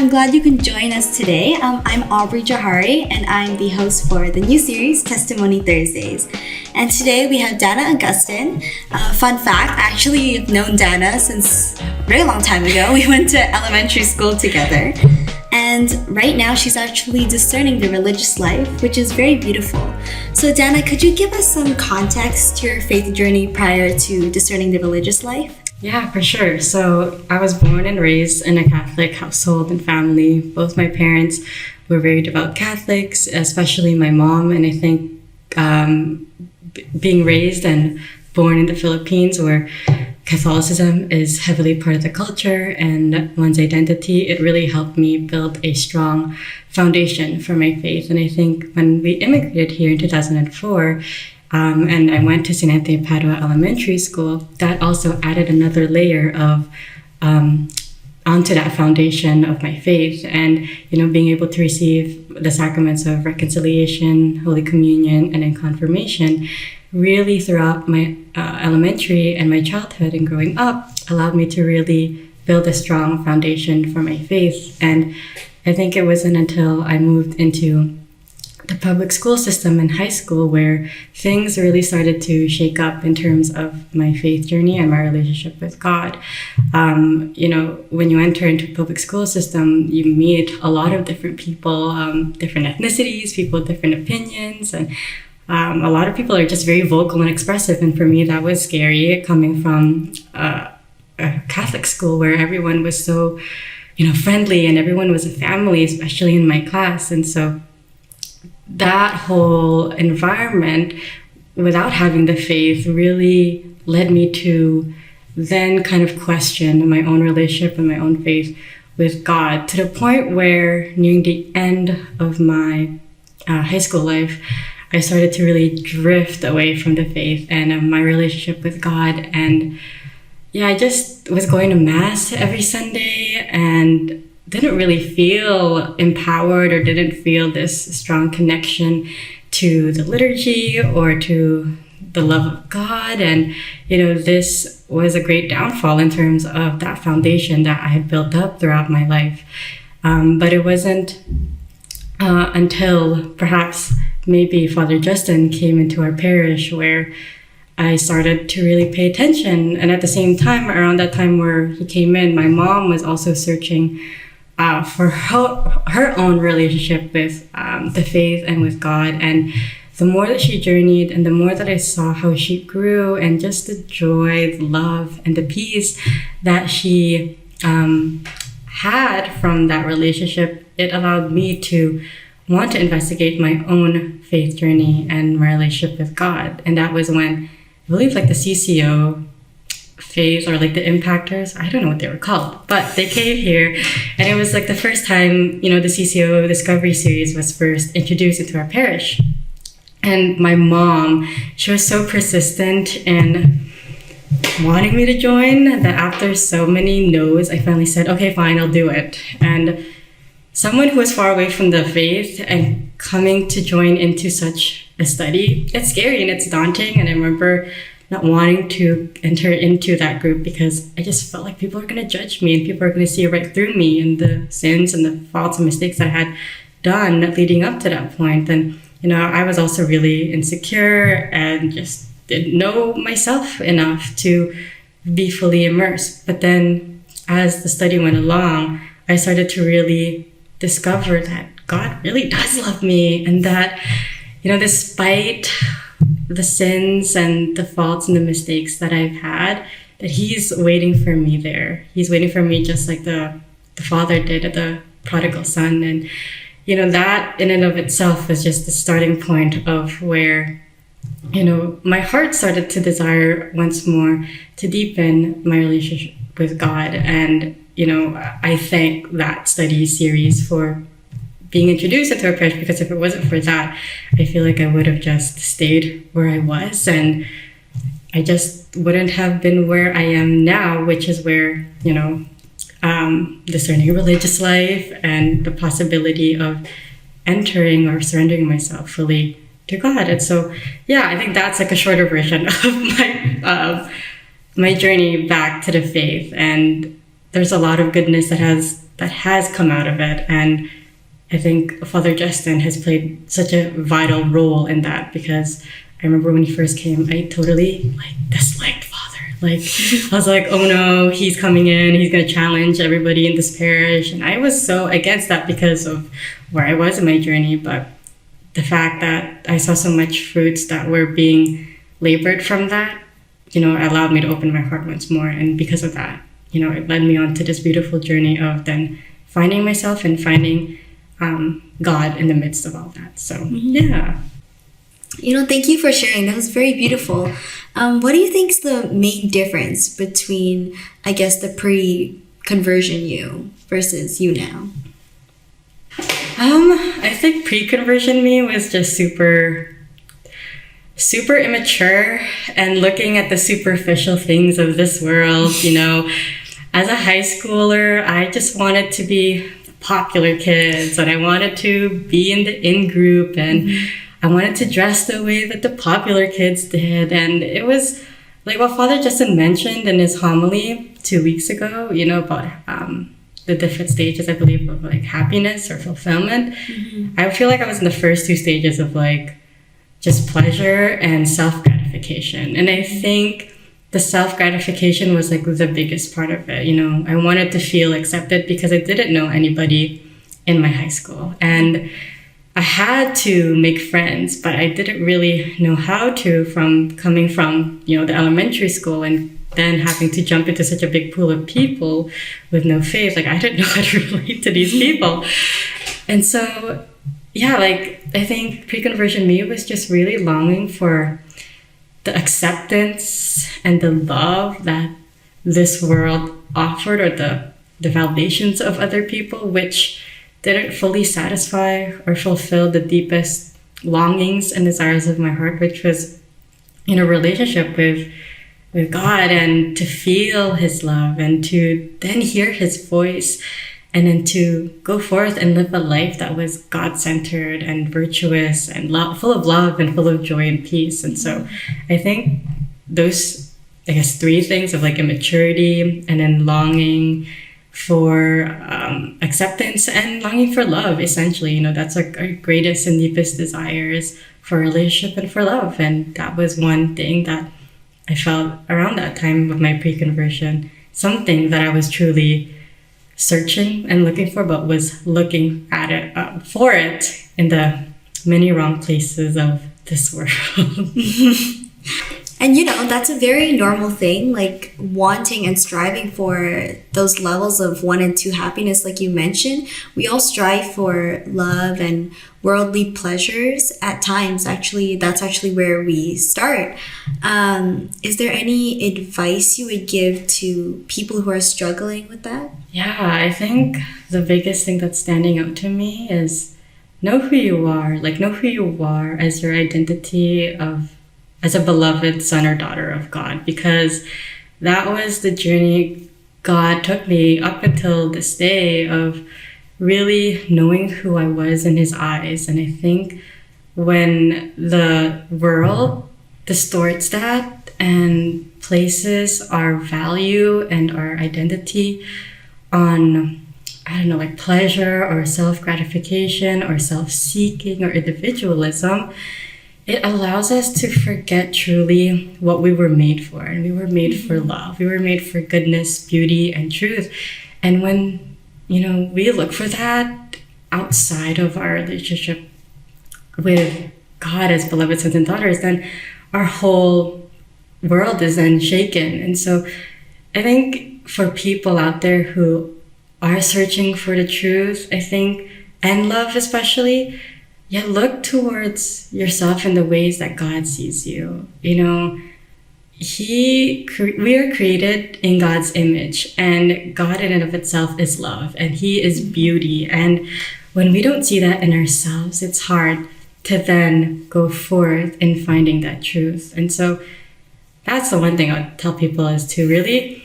I'm glad you can join us today. I'm Aubrey Jahari, and I'm the host for the new series, Testimony Thursdays. And today we have Danah Agustin. Fun fact, I actually have known Danah since a very long time ago. We went to elementary school together. And right now she's actually discerning the religious life, which is very beautiful. So Danah, could you give us some context to your faith journey prior to discerning the religious life? Yeah, for sure. So I was born and raised in a Catholic household and family. Both my parents were very devout Catholics, especially my mom. And I think being raised and born in the Philippines, where Catholicism is heavily part of the culture and one's identity, it really helped me build a strong foundation for my faith. And I think when we immigrated here in 2004, and I went to St Anthony of Padua Elementary School, that also added another layer of onto that foundation of my faith. And, being able to receive the sacraments of reconciliation, Holy Communion, and then confirmation really throughout my elementary and my childhood and growing up allowed me to really build a strong foundation for my faith. And I think it wasn't until I moved into the public school system in high school where things really started to shake up in terms of my faith journey and my relationship with God. When you enter into a public school system, you meet a lot of different people, different ethnicities, people with different opinions, and a lot of people are just very vocal and expressive. And for me, that was scary coming from a Catholic school where everyone was so, friendly and everyone was a family, especially in my class. And so that whole environment, without having the faith, really led me to then kind of question my own relationship and my own faith with God, to the point where nearing the end of my high school life, I started to really drift away from the faith and my relationship with God. And I just was going to Mass every Sunday and didn't really feel empowered or didn't feel this strong connection to the liturgy or to the love of God. And, this was a great downfall in terms of that foundation that I had built up throughout my life. But it wasn't until perhaps maybe Father Justin came into our parish where I started to really pay attention. And at the same time, around that time where he came in, my mom was also searching for her own relationship with the faith and with God. And the more that she journeyed and the more that I saw how she grew and just the joy, the love, and the peace that she had from that relationship, it allowed me to want to investigate my own faith journey and my relationship with God. And that was when, I believe, the CCO phase or the impactors, I don't know what they were called, but they came here, and it was the first time, the CCO Discovery series was first introduced into our parish. And my mom, she was so persistent in wanting me to join that after so many no's, I finally said, okay, fine, I'll do it. And someone who was far away from the faith and coming to join into such a study, it's scary and it's daunting. And I remember not wanting to enter into that group because I just felt like people are going to judge me and people are going to see right through me and the sins and the faults and mistakes that I had done leading up to that point. And, I was also really insecure and just didn't know myself enough to be fully immersed. But then as the study went along, I started to really discover that God really does love me and that, despite the sins and the faults and the mistakes that I've had, that he's waiting for me there. He's waiting for me just like the father did at the prodigal son. And, that in and of itself was just the starting point of where, my heart started to desire once more to deepen my relationship with God. And, I thank that study series for being introduced into our parish, because if it wasn't for that, I feel like I would have just stayed where I was and I just wouldn't have been where I am now, which is where, discerning a religious life and the possibility of entering or surrendering myself fully to God. And so, I think that's a shorter version of my journey back to the faith. And there's a lot of goodness that has that has come out of it. And I think Father Justin has played such a vital role in that, because I remember when he first came, I totally disliked Father. I was like, oh no, he's coming in, he's going to challenge everybody in this parish. And I was so against that because of where I was in my journey. But the fact that I saw so much fruits that were being labored from that, allowed me to open my heart once more. And because of that, it led me on to this beautiful journey of then finding myself and finding God in the midst of all that. So, yeah. Thank you for sharing. That was very beautiful. What do you think is the main difference between, I guess, the pre-conversion you versus you now? I think pre-conversion me was just super immature and looking at the superficial things of this world. As a high schooler, I just wanted to be popular kids, and I wanted to be in the in-group, and I wanted to dress the way that the popular kids did. And it was like what Father Justin mentioned in his homily 2 weeks ago, about the different stages, I believe, of happiness or fulfillment. I feel like I was in the first two stages of just pleasure and self-gratification. And I think the self-gratification was the biggest part of it. I wanted to feel accepted because I didn't know anybody in my high school. And I had to make friends, but I didn't really know how to, from coming from, the elementary school and then having to jump into such a big pool of people with no faith. I didn't know how to relate to these people. And so, yeah, I think pre-conversion me was just really longing for the acceptance and the love that this world offered, or the validations of other people, which didn't fully satisfy or fulfill the deepest longings and desires of my heart, which was in a relationship with God, and to feel his love and to then hear his voice, and then to go forth and live a life that was God-centered and virtuous and full of love and full of joy and peace. And so I think those, three things of immaturity, and then longing for acceptance and longing for love, essentially, that's our greatest and deepest desires for relationship and for love. And that was one thing that I felt around that time of my pre-conversion, something that I was truly searching and looking for, but was looking at it for it in the many wrong places of this world. And that's a very normal thing, wanting and striving for those levels of 1 and 2 happiness, like you mentioned. We all strive for love and worldly pleasures at times. Actually, that's actually where we start. Is there any advice you would give to people who are struggling with that? Yeah, I think the biggest thing that's standing out to me is know who you are. Know who you are as your identity as a beloved son or daughter of God, because that was the journey God took me up until this day, of really knowing who I was in his eyes. And I think when the world distorts that and places our value and our identity on, pleasure or self-gratification or self-seeking or individualism, it allows us to forget truly what we were made for. And we were made for love. We were made for goodness, beauty, and truth. And when, we look for that outside of our relationship with God as beloved sons and daughters, then our whole world is then shaken. And so I think for people out there who are searching for the truth, I think, and love especially, look towards yourself in the ways that God sees you. We are created in God's image, and God in and of itself is love, and he is beauty. And when we don't see that in ourselves, it's hard to then go forth in finding that truth. And so that's the one thing I'd tell people, is to really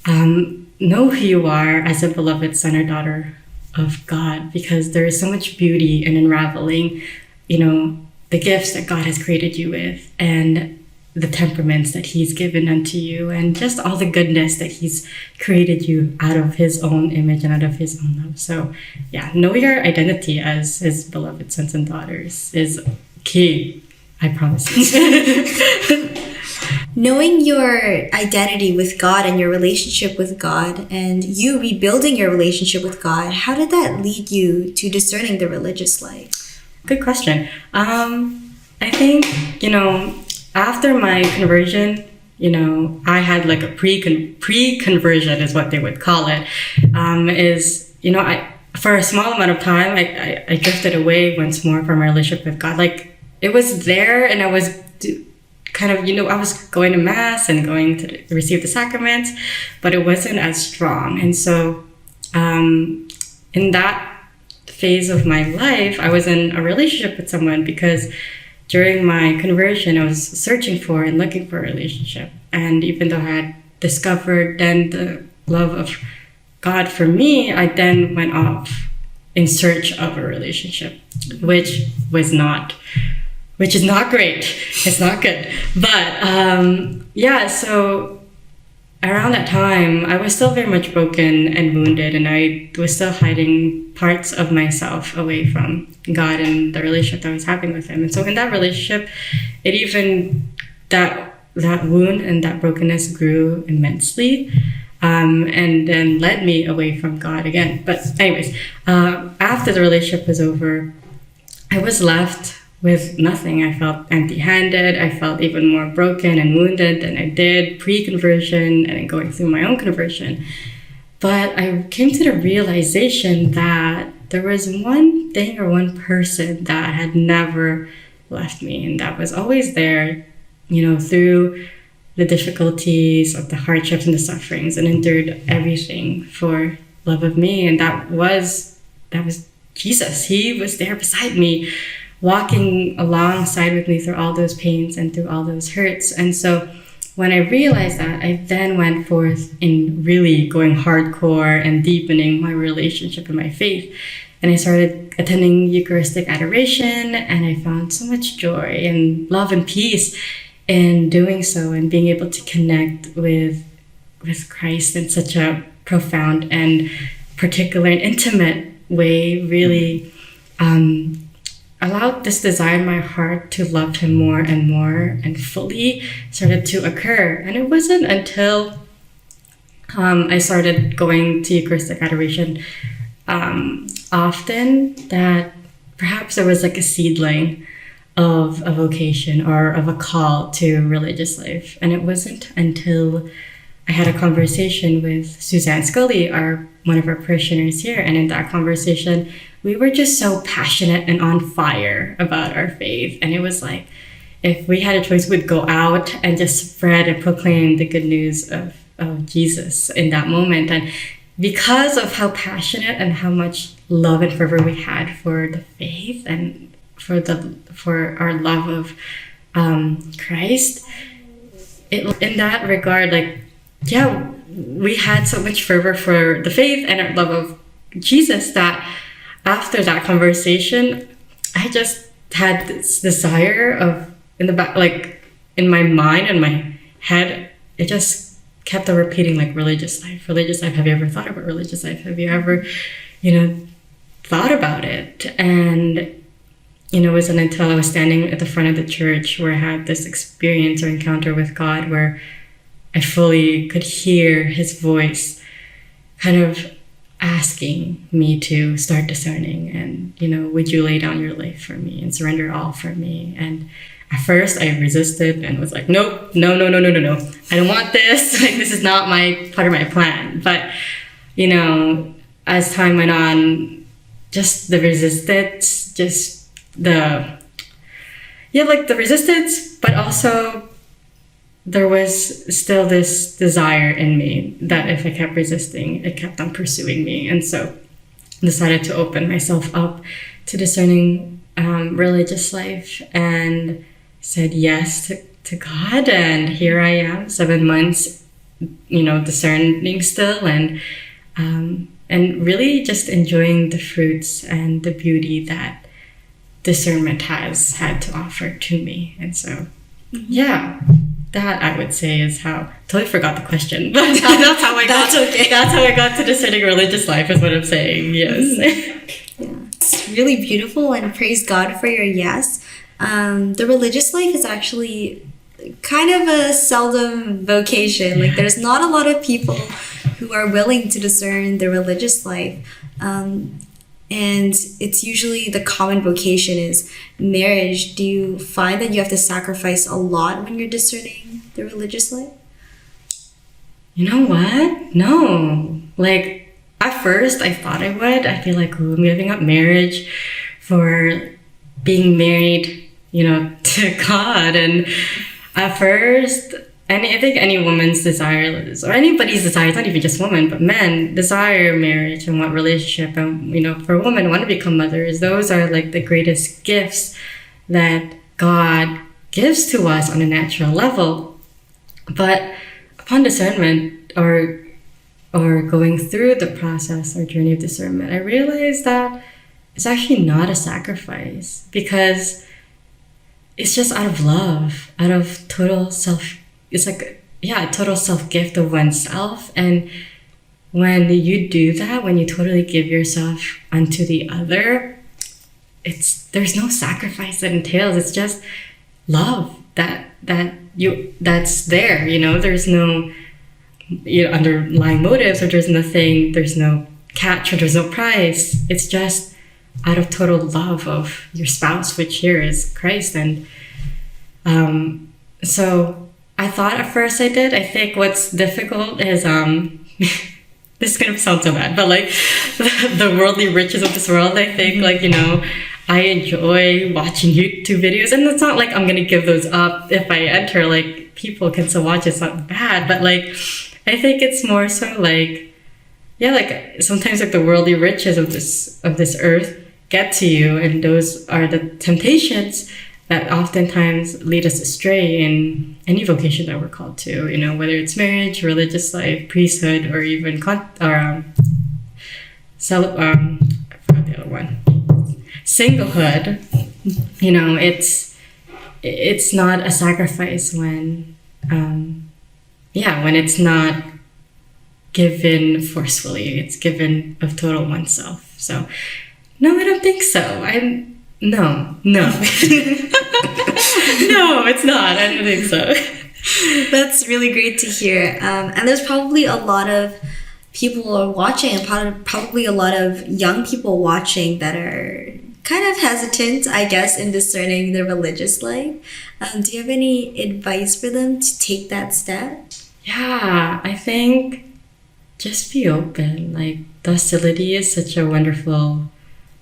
know who you are as a beloved son or daughter of God, because there is so much beauty in unraveling, the gifts that God has created you with, and the temperaments that he's given unto you, and just all the goodness that he's created you out of his own image and out of his own love. So yeah, know your identity as his beloved sons and daughters is key, I promise. Knowing your identity with God and your relationship with God, and you rebuilding your relationship with God, how did that lead you to discerning the religious life? Good question. I think, after my conversion, I had like a pre-conversion is what they would call it. For a small amount of time, I drifted away once more from my relationship with God. Like, it was there, and I was I was going to mass and going to receive the sacraments, but it wasn't as strong. And so in that phase of my life, I was in a relationship with someone because during my conversion, I was searching for and looking for a relationship. And even though I had discovered then the love of God for me, I then went off in search of a relationship, which is not great. It's not good. But so around that time, I was still very much broken and wounded, and I was still hiding parts of myself away from God and the relationship that I was having with him. And so in that relationship, that wound and that brokenness grew immensely, and then led me away from God again. But anyways, after the relationship was over, I was left with nothing. I felt empty-handed. I felt even more broken and wounded than I did pre-conversion and going through my own conversion. But I came to the realization that there was one thing or one person that had never left me, and that was always there, through the difficulties of the hardships and the sufferings, and endured everything for love of me. And that was Jesus. He was there beside me, walking alongside with me through all those pains and through all those hurts. And so when I realized that, I then went forth in really going hardcore and deepening my relationship and my faith. And I started attending Eucharistic adoration, and I found so much joy and love and peace in doing so, and being able to connect with Christ in such a profound and particular and intimate way really allowed this desire in my heart to love him more and fully started to occur. And it wasn't until I started going to Eucharistic adoration often that perhaps there was like a seedling of a vocation or of a call to religious life. And it wasn't until I had a conversation with Suzanne Scully, one of our parishioners here. And in that conversation, we were just so passionate and on fire about our faith. And it was like, if we had a choice, we'd go out and just spread and proclaim the good news of Jesus in that moment. And because of how passionate and how much love and fervor we had for the faith and for our love of Christ, in that regard, we had so much fervor for the faith and our love of Jesus that after that conversation, I just had this desire of, in the back, in my mind and my head, it just kept on repeating, religious life. Have you ever thought about religious life? Have you ever, thought about it? And, it wasn't until I was standing at the front of the church where I had this experience or encounter with God where I fully could hear his voice kind of asking me to start discerning and, would you lay down your life for me and surrender all for me? And at first I resisted and was like, nope, no. I don't want this. This is not part of my plan. But, as time went on, just the resistance, the resistance, but also there was still this desire in me that if I kept resisting, it kept on pursuing me. And so I decided to open myself up to discerning religious life and said yes to God. And here I am, 7 months, discerning still and really just enjoying the fruits and the beauty that discernment has had to offer to me. And so, yeah. that I would say is how, totally forgot the question, but that's how I got, okay. That's how I got to discerning religious life is what I'm saying, yes. Yeah. It's really beautiful, and praise God for your yes. The religious life is actually kind of a seldom vocation. Like, there's not a lot of people who are willing to discern the religious life. And it's usually the common vocation is marriage. Do you find that you have to sacrifice a lot when you're discerning the religious life? You know what? No. Like, at first, I thought I would. I feel like, I'm giving up marriage for being married, to God. And at first, and I think any woman's desire, or anybody's desire, not even just women, but men desire marriage and want relationship. And, for women, want to become mothers. Those are like the greatest gifts that God gives to us on a natural level. But upon discernment or going through the process or journey of discernment, I realized that it's actually not a sacrifice, because it's just out of love, out of total self. It's like, a total self-gift of oneself. And when you do that, when you totally give yourself unto the other, there's no sacrifice that entails. It's just love that's there. There's no underlying motives, or there's no catch, or there's no price. It's just out of total love of your spouse, which here is Christ. And so I thought at first I did. I think what's difficult is this is gonna sound so bad, but like the worldly riches of this world. I think I enjoy watching YouTube videos, and it's not like I'm gonna give those up if I enter. Like, people can still watch. It's not bad, but like I think it's more so like sometimes like the worldly riches of this earth get to you, and those are the temptations that oftentimes lead us astray in any vocation that we're called to, whether it's marriage, religious life, priesthood, or even I forgot the other one, singlehood. It's not a sacrifice when it's not given forcefully. It's given of total oneself. So no, I don't think so. No. No, it's not. I don't think so. That's really great to hear. And there's probably a lot of people watching, and probably a lot of young people watching that are kind of hesitant, I guess, in discerning the religious life. Do you have any advice for them to take that step? Yeah, I think just be open. Like, docility is such a wonderful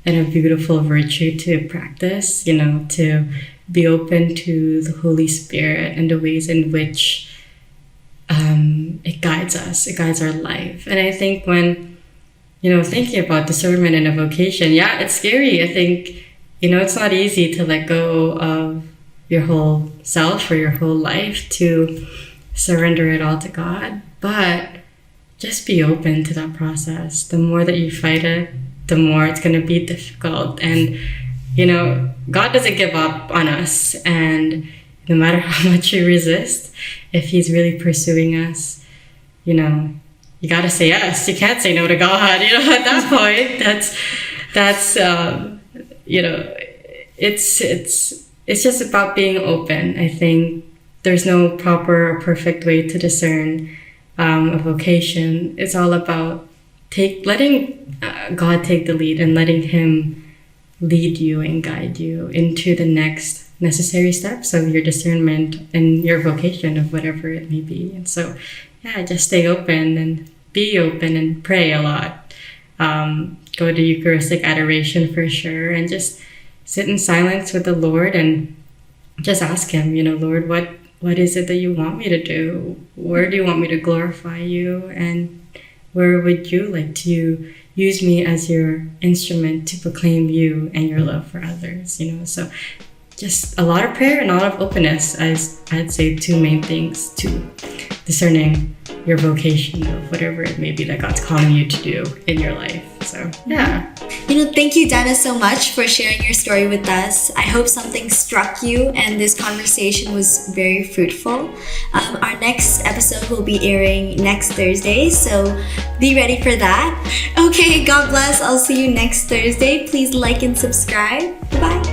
and a beautiful virtue to practice, to be open to the Holy Spirit and the ways in which it guides us, it guides our life. And I think when, thinking about discernment and a vocation, it's scary. I think, it's not easy to let go of your whole self or your whole life, to surrender it all to God. But just be open to that process. The more that you fight it, the more it's going to be difficult. And, God doesn't give up on us. And no matter how much you resist, if He's really pursuing us, you got to say yes. You can't say no to God. At that point, that's it's just about being open. I think there's no proper or perfect way to discern a vocation. It's all about letting God take the lead, and letting Him lead you and guide you into the next necessary steps of your discernment and your vocation of whatever it may be. And so, just stay open and be open and pray a lot. Go to Eucharistic adoration for sure, and just sit in silence with the Lord and just ask Him, Lord, what is it that you want me to do? Where do you want me to glorify you? And where would you like to use me as your instrument to proclaim you and your love for others? So just a lot of prayer and a lot of openness, as I'd say, two main things to discerning your vocation of whatever it may be that God's calling you to do in your life. So yeah. Thank you, Danah, so much for sharing your story with us. I hope something struck you and this conversation was very fruitful. Our next episode will be airing next Thursday, so be ready for that. Okay, God bless. I'll see you next Thursday. Please like and subscribe. Bye.